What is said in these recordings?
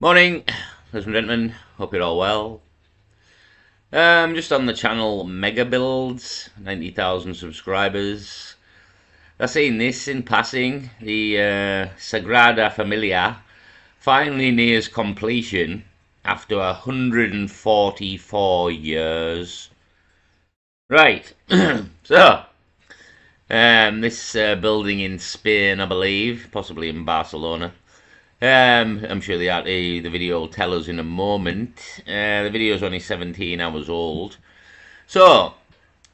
Morning, ladies and gentlemen. Hope you're all well. Just on the channel Mega Builds, 90,000 subscribers. I've seen this in passing. The Sagrada Familia finally nears completion after 144 years. Right, so this building in Spain, I believe, possibly in Barcelona. I'm sure the video will tell us in a moment. The video is only 17 hours old. So,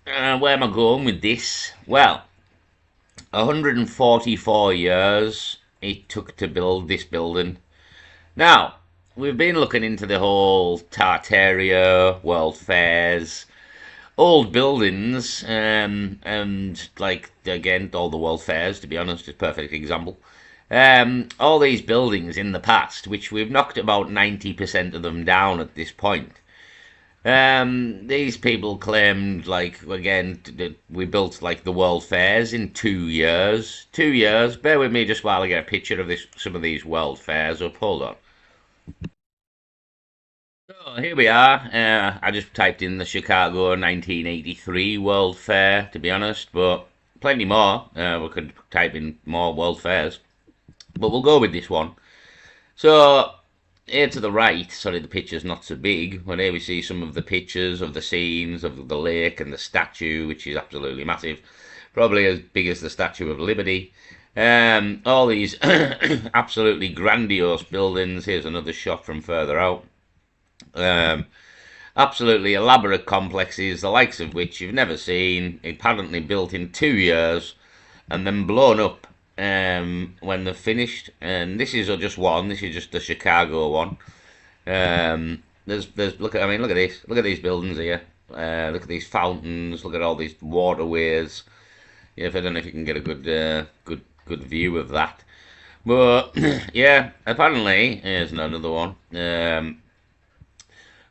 where am I going with this? Well, 144 years it took to build this building. Now, we've been looking into the whole Tartaria, World Fairs, old buildings, and like, again, all the World Fairs, to be honest, is a perfect example. All these buildings in the past, which we've knocked about 90% of them down at this point. These people claimed, like, again, that we built like the World Fairs in 2 years. 2 years. Bear with me just while I get a picture of some of these World Fairs up. Hold on. So here we are. I just typed in the Chicago 1983 World Fair, to be honest, but plenty more. We could type in more World Fairs. But we'll go with this one. So, here to the right, sorry the picture's not so big, but here we see some of the pictures of the scenes of the lake and the statue, which is absolutely massive. Probably as big as the Statue of Liberty. All these absolutely grandiose buildings. Here's another shot from further out. Absolutely elaborate complexes, the likes of which you've never seen, apparently built in 2 years, and then blown up when they're finished. And this is just one. This is just the Chicago one. There's look at this. Look at these buildings here. Look at these fountains. Look at all these waterways. Yeah, I don't know if you can get a good view of that. But yeah, apparently here's another one.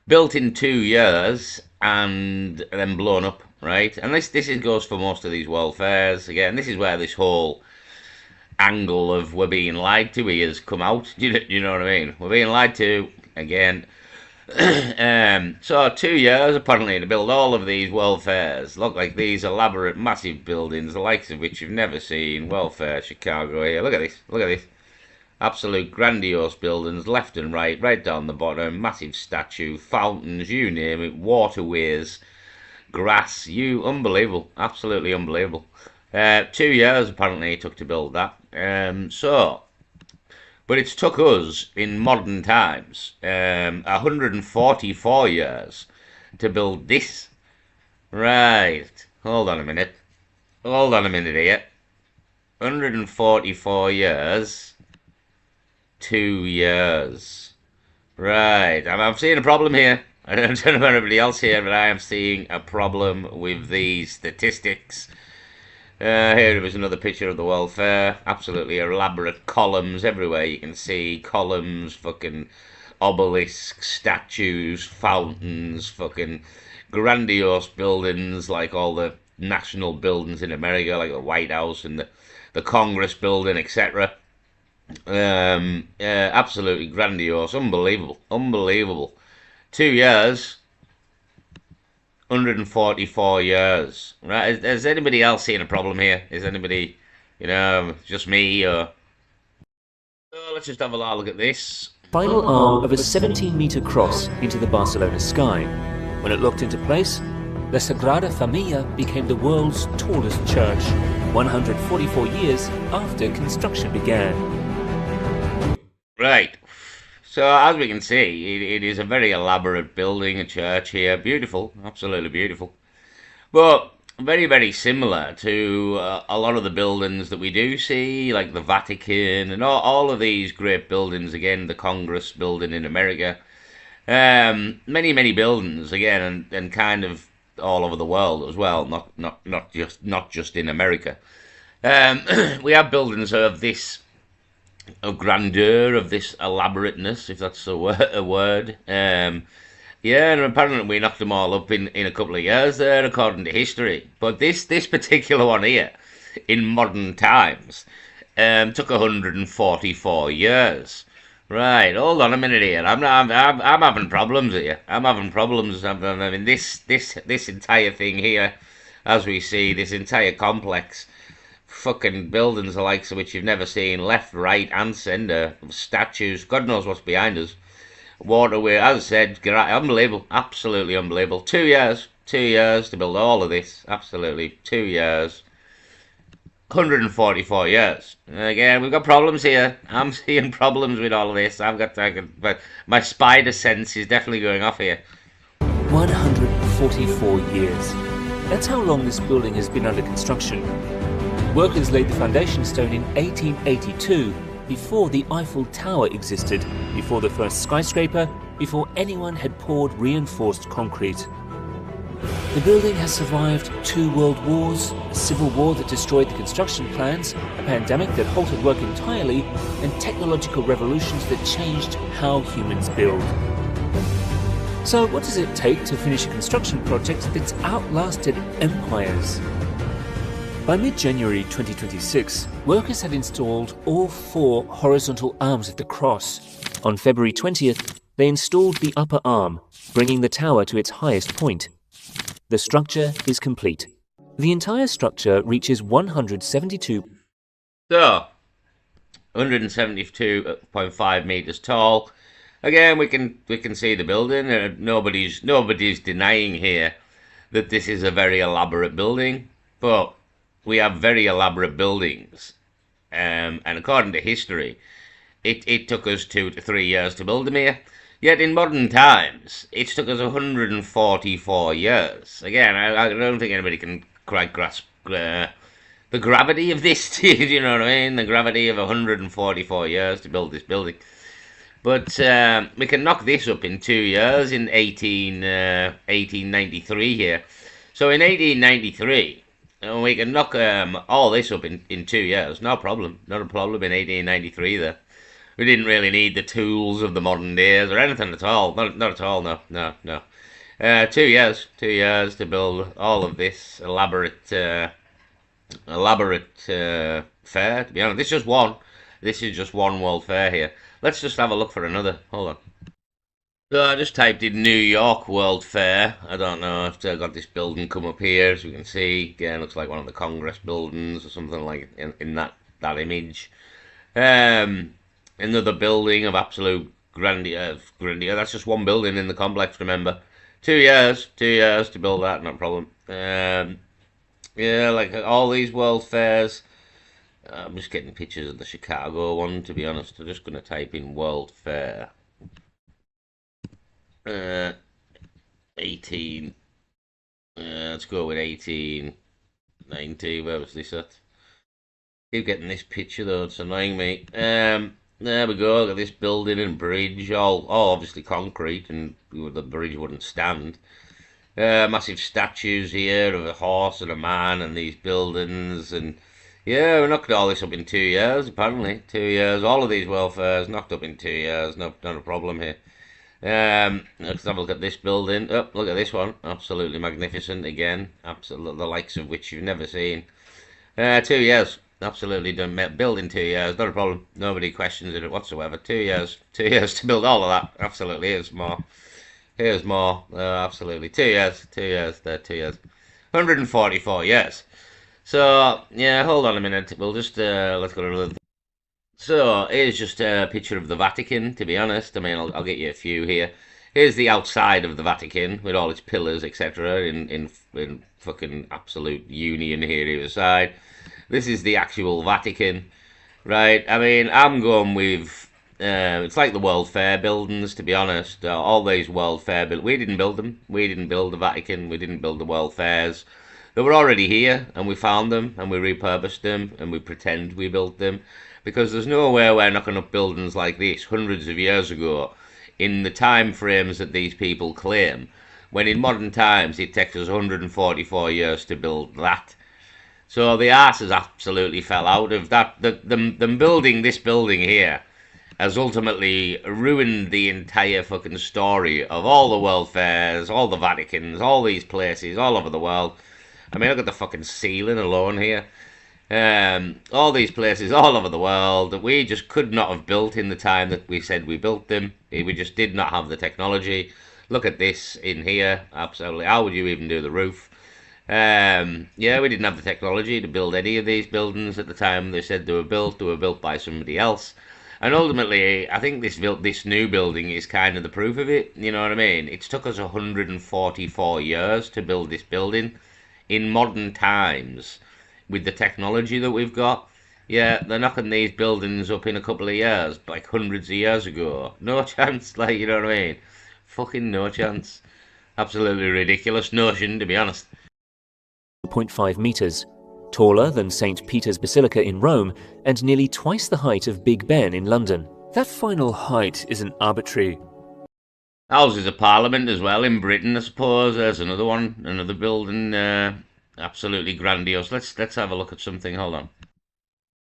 Built in 2 years and then blown up. Right, and this goes for most of these World Fairs. Again, this is where this whole angle of we're being lied to has come out. You know what I mean? We're being lied to again. So 2 years apparently to build all of these World Fairs. Look like these elaborate, massive buildings, the likes of which you've never seen. World Fair, Chicago here. Look at this. Look at this. Absolute grandiose buildings, left and right down the bottom. Massive statue, fountains, you name it. Waterways, grass. Unbelievable. Absolutely unbelievable. 2 years apparently it took to build that. But it's took us in modern times 144 years to build this. Right. Hold on a minute. Hold on a minute here. 144 years. 2 years. Right. I'm seeing a problem here. I don't know about everybody else here, but I am seeing a problem with these statistics. Here was another picture of the World Fair. Absolutely elaborate columns everywhere. You can see columns, fucking obelisks, statues, fountains, fucking grandiose buildings like all the national buildings in America, like the White House and the Congress building, etc. Absolutely grandiose, unbelievable, unbelievable. 2 years. 144 years. Right? Has anybody else seen a problem here? Is anybody, just me or... So let's just have a look at this. Final arm of a 17-meter cross into the Barcelona sky. When it locked into place, the Sagrada Familia became the world's tallest church, 144 years after construction began. Right. So, as we can see, it is a very elaborate building, a church here. Beautiful, absolutely beautiful. But very, very similar to a lot of the buildings that we do see, like the Vatican and all of these great buildings, again, the Congress building in America. Many, many buildings, again, and kind of all over the world as well, not just in America. We have buildings of this... of grandeur, of this elaborateness, if that's a word. Yeah, and apparently we knocked them all up in a couple of years there, according to history. But this particular one here, in modern times, took 144 years. Right, hold on a minute here. I'm having problems here. I'm having problems. I mean, this entire thing here, as we see, this entire complex, fucking buildings the likes of which you've never seen, left, right, and centre, statues. God knows what's behind us. Waterway, as I said, unbelievable, absolutely unbelievable. 2 years, 2 years to build all of this. Absolutely, 2 years. 144 years. Again, we've got problems here. I'm seeing problems with all of this. But my spider sense is definitely going off here. 144 years. That's how long this building has been under construction. Workers laid the foundation stone in 1882, before the Eiffel Tower existed, before the first skyscraper, before anyone had poured reinforced concrete. The building has survived 2 world wars, a civil war that destroyed the construction plans, a pandemic that halted work entirely, and technological revolutions that changed how humans build. So what does it take to finish a construction project that's outlasted empires? By mid-January 2026, workers had installed all 4 horizontal arms of the cross. On February 20th, they installed the upper arm, bringing the tower to its highest point. The structure is complete. The entire structure reaches 172. So, 172.5 meters tall. Again, we can see the building. Nobody's denying here that this is a very elaborate building, but we have very elaborate buildings, and according to history, it took us 2 to 3 years to build them here. Yet in modern times, it's took us 144 years. Again, I don't think anybody can quite grasp the gravity of this. Do you know what I mean? The gravity of 144 years to build this building. But we can knock this up in 2 years in 1893 here. So in 1893, we can knock all this up in 2 years. No problem. Not a problem in 1893 there. We didn't really need the tools of the modern days or anything at all. Not at all, no. 2 years. 2 years to build all of this elaborate fair, to be honest. This is just one. This is just one World Fair here. Let's just have a look for another. Hold on. So I just typed in New York World Fair. I don't know if I've got this building come up here, as you can see. Again, looks like one of the Congress buildings or something like in that image. Another building of absolute grandeur. That's just one building in the complex, remember. 2 years. 2 years to build that, no problem. Yeah, like all these World Fairs. I'm just getting pictures of the Chicago one, to be honest. I'm just going to type in World Fair. 18. Let's go with 1890. Where was this at? Keep getting this picture though, it's annoying me. There we go, look at this building and bridge, all obviously concrete, and the bridge wouldn't stand. Massive statues here of a horse and a man and these buildings, and yeah, we knocked all this up in 2 years, apparently. 2 years, all of these welfares knocked up in 2 years, not a problem here. Let's have a look at this building. Oh, look at this one, absolutely magnificent again, absolutely the likes of which you've never seen. 2 years. Absolutely done. Build in 2 years, not a problem. Nobody questions it whatsoever. 2 years. 2 years to build all of that. Absolutely. Here's more. Here's more. Absolutely. 2 years. 2 years. There. 2 years. 144 years. So, yeah, hold on a minute. We'll just, let's go to another. So, here's just a picture of the Vatican, to be honest. I mean, I'll get you a few here. Here's the outside of the Vatican, with all its pillars, etc., in fucking absolute union here either side. This is the actual Vatican, right? I mean, I'm going with, it's like the World Fair buildings, to be honest. All these World Fair buildings, we didn't build them. We didn't build the Vatican. We didn't build the World Fairs. They were already here, and we found them, and we repurposed them, and we pretend we built them. Because there's nowhere we're knocking up buildings like this hundreds of years ago in the time frames that these people claim, when in modern times it takes us 144 years to build that. So the arse has absolutely fell out of that. Them building this building here has ultimately ruined the entire fucking story of all the World Fairs, all the Vaticans, all these places all over the world. I mean, look at the fucking ceiling alone here. All these places all over the world that we just could not have built in the time that we said we built them. We just did not have the technology. Look at this in here. Absolutely. How would you even do the roof? Yeah, we didn't have the technology to build any of these buildings at the time they said they were built. They were built by somebody else. And ultimately, I think this new building is kind of the proof of it. You know what I mean? It's took us 144 years to build this building in modern times with the technology that we've got. Yeah, they're knocking these buildings up in a couple of years, like hundreds of years ago. No chance, like, you know what I mean? Fucking no chance. Absolutely ridiculous notion, to be honest. 2.5 meters, taller than St. Peter's Basilica in Rome and nearly twice the height of Big Ben in London. That final height isn't arbitrary. Houses of Parliament as well in Britain, I suppose. There's another one, another building, absolutely grandiose. Let's have a look at something. Hold on.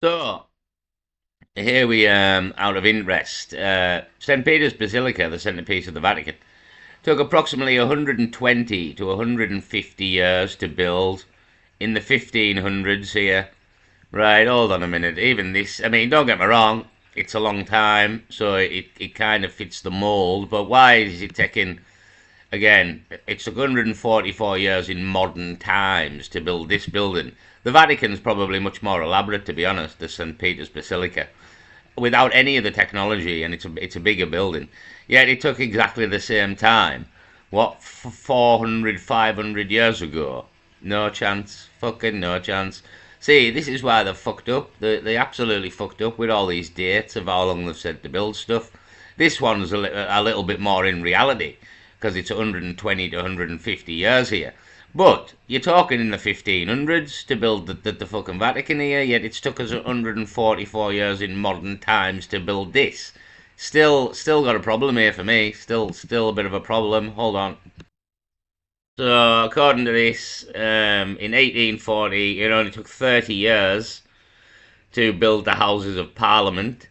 So here we out of interest, St. Peter's Basilica, the centerpiece of the Vatican, took approximately 120 to 150 years to build in the 1500s here. Right, hold on a minute. Even this, I mean, don't get me wrong, it's a long time, so it kind of fits the mold, but why is it taking, again, it took 144 years in modern times to build this building. The Vatican's probably much more elaborate, to be honest, the St. Peter's Basilica, without any of the technology, and it's a bigger building. Yet it took exactly the same time. What, 400, 500 years ago? No chance. Fucking no chance. See, this is why they're fucked up. They absolutely fucked up with all these dates of how long they've said to build stuff. This one's a little bit more in reality, because it's 120 to 150 years here. But you're talking in the 1500s to build the fucking Vatican here, yet it's took us 144 years in modern times to build this. Still got a problem here for me. Still a bit of a problem. Hold on. So, according to this, in 1840, it only took 30 years to build the Houses of Parliament.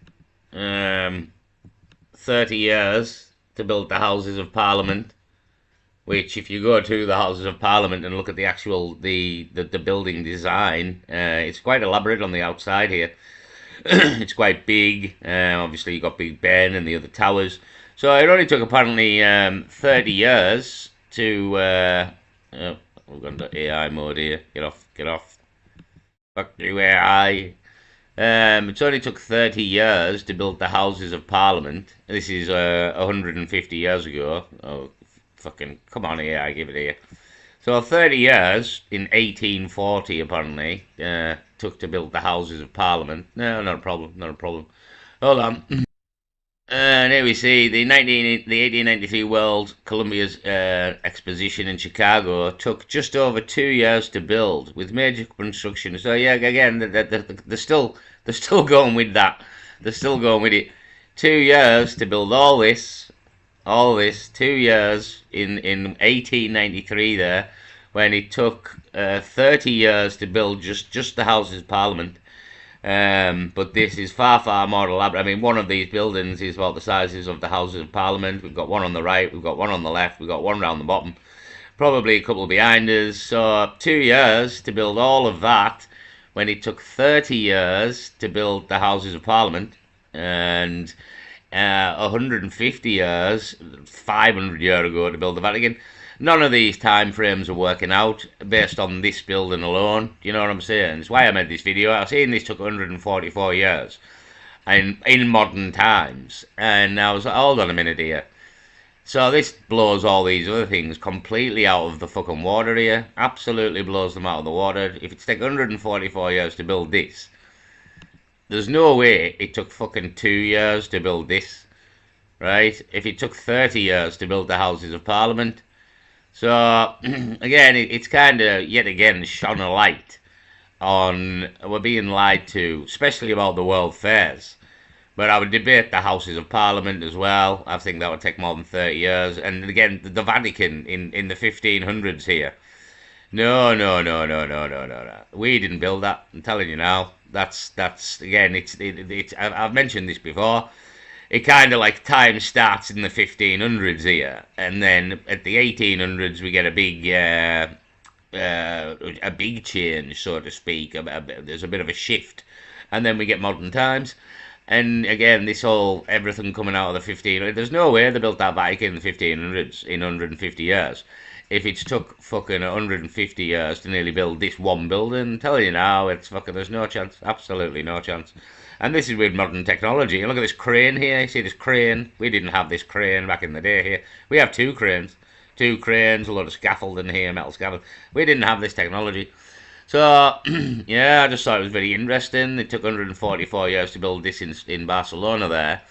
30 years to build the Houses of Parliament, which, if you go to the Houses of Parliament and look at the actual, the building design, it's quite elaborate on the outside here. It's quite big. Obviously, you got Big Ben and the other towers. So it only took apparently 30 years to. We've gone to AI mode here. Get off. Fuck you, AI. It's only took 30 years to build the Houses of Parliament. This is 150 years ago. Oh, fucking come on, AI, give it here. So 30 years in 1840 apparently took to build the Houses of Parliament. No, not a problem. Hold on. And here we see the 1893 World Columbia's Exposition in Chicago took just over 2 years to build, with major construction. So yeah, again, they're still going with that. They're still going with it. 2 years to build all this. 2 years in 1893 there, when it took 30 years to build just the Houses of Parliament. But this is far more elaborate. I mean, one of these buildings is about the sizes of the Houses of Parliament. We've got one on the right, we've got one on the left, we've got one round the bottom, probably a couple behind us. So 2 years to build all of that, when it took 30 years to build the Houses of Parliament, and 150 years, 500 years ago to build the Vatican. None of these time frames are working out based on this building alone. Do you know what I'm saying? It's why I made this video. I was saying this took 144 years in modern times. And I was like, hold on a minute here. So this blows all these other things completely out of the fucking water here. Absolutely blows them out of the water. If it's taken 144 years to build this, there's no way it took fucking 2 years to build this, right? If it took 30 years to build the Houses of Parliament. So, again, it's kind of, yet again, shone a light on, we're being lied to, especially about the world fairs. But I would debate the Houses of Parliament as well. I think that would take more than 30 years. And again, the Vatican in the 1500s here. No. We didn't build that. I'm telling you now. That's again. I've mentioned this before. It kind of like time starts in the 1500s here, and then at the 1800s we get a big a big change, so to speak. There's a bit of a shift, and then we get modern times. And again, this whole everything coming out of the 1500s. There's no way they built that Vatican in the 1500s in 150 years. If it's took fucking 150 years to nearly build this one building, tell you now, it's fucking, there's no chance. Absolutely no chance. And this is with modern technology. And look at this crane here. You see this crane? We didn't have this crane back in the day here. We have two cranes. Two cranes, a lot of scaffolding here, metal scaffolding. We didn't have this technology. So, yeah, I just thought it was very interesting. It took 144 years to build this in Barcelona there.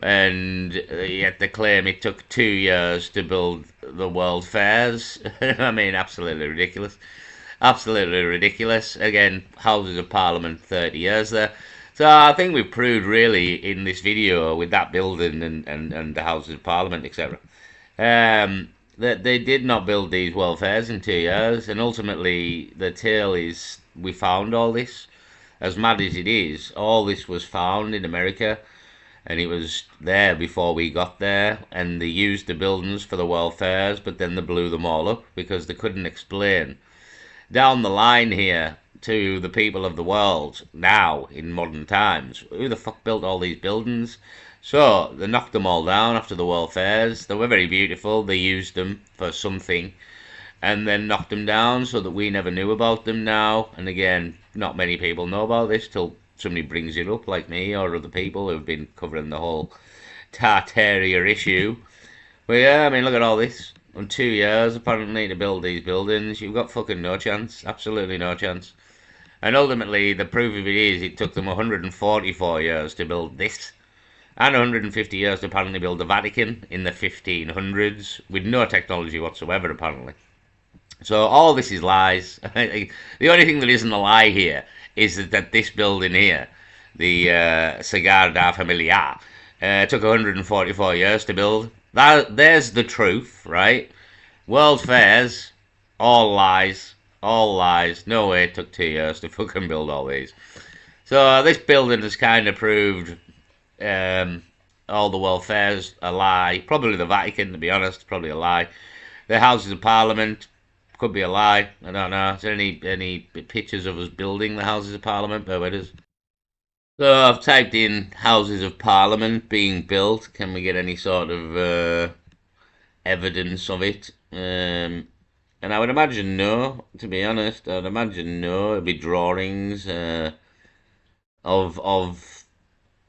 And yet they claim it took 2 years to build the World Fairs. I mean, absolutely ridiculous. Absolutely ridiculous. Again, Houses of Parliament, 30 years there. So I think we've proved really in this video with that building and the Houses of Parliament, etc. That they did not build these World Fairs in 2 years, and ultimately the tale is we found all this. As mad as it is, all this was found in America, and it was there before we got there, and they used the buildings for the World Fairs, but then they blew them all up because they couldn't explain down the line here to the people of the world now in modern times who the fuck built all these buildings. So they knocked them all down after the World Fairs. They were very beautiful. They used them for something and then knocked them down so that we never knew about them now. And again, not many people know about this till somebody brings it up, like me or other people who've been covering the whole Tartaria issue. But yeah, I mean, look at all this. In 2 years, apparently, to build these buildings, you've got fucking no chance. Absolutely no chance. And ultimately, the proof of it is, it took them 144 years to build this. And 150 years to apparently build the Vatican in the 1500s, with no technology whatsoever, apparently. So all this is lies. The only thing that isn't a lie here is that this building here, the Sagrada Familia, took 144 years to build. There's the truth, right? World Fairs, all lies. All lies. No way it took 2 years to fucking build all these. So this building has kind of proved all the World Fairs a lie. Probably the Vatican, to be honest, probably a lie. The Houses of Parliament could be a lie. I don't know. Is there any pictures of us building the Houses of Parliament? But it is. So I've typed in Houses of Parliament being built. Can we get any sort of evidence of it? And I would imagine no. To be honest, I'd imagine no. It'd be drawings of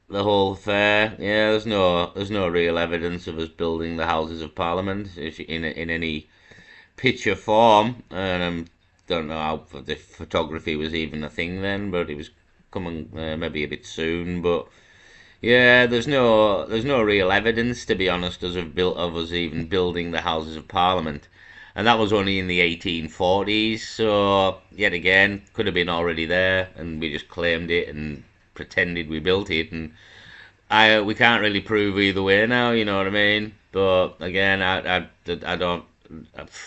the whole affair. Yeah, there's no real evidence of us building the Houses of Parliament in any picture form. And I don't know how the photography was even a thing then, but it was coming maybe a bit soon. But yeah, there's no real evidence, to be honest, of us even building the Houses of Parliament. And that was only in the 1840s, so yet again, could have been already there, and we just claimed it and pretended we built it, and we can't really prove either way now, you know what I mean? But again, I don't.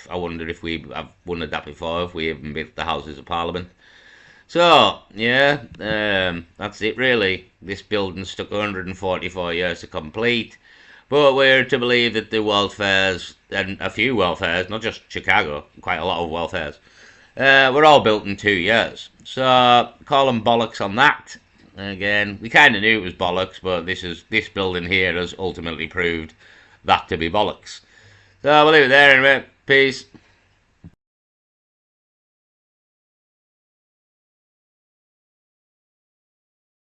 I wonder if I've wondered that before, if we even built the Houses of Parliament. So yeah, that's it really. This building took 144 years to complete. But we're to believe that the World Fairs, and a few World Fairs, not just Chicago, quite a lot of World Fairs, were all built in 2 years. So call them bollocks on that. Again, we kind of knew it was bollocks, but this building here has ultimately proved that to be bollocks. So we'll leave it there anyway. Peace.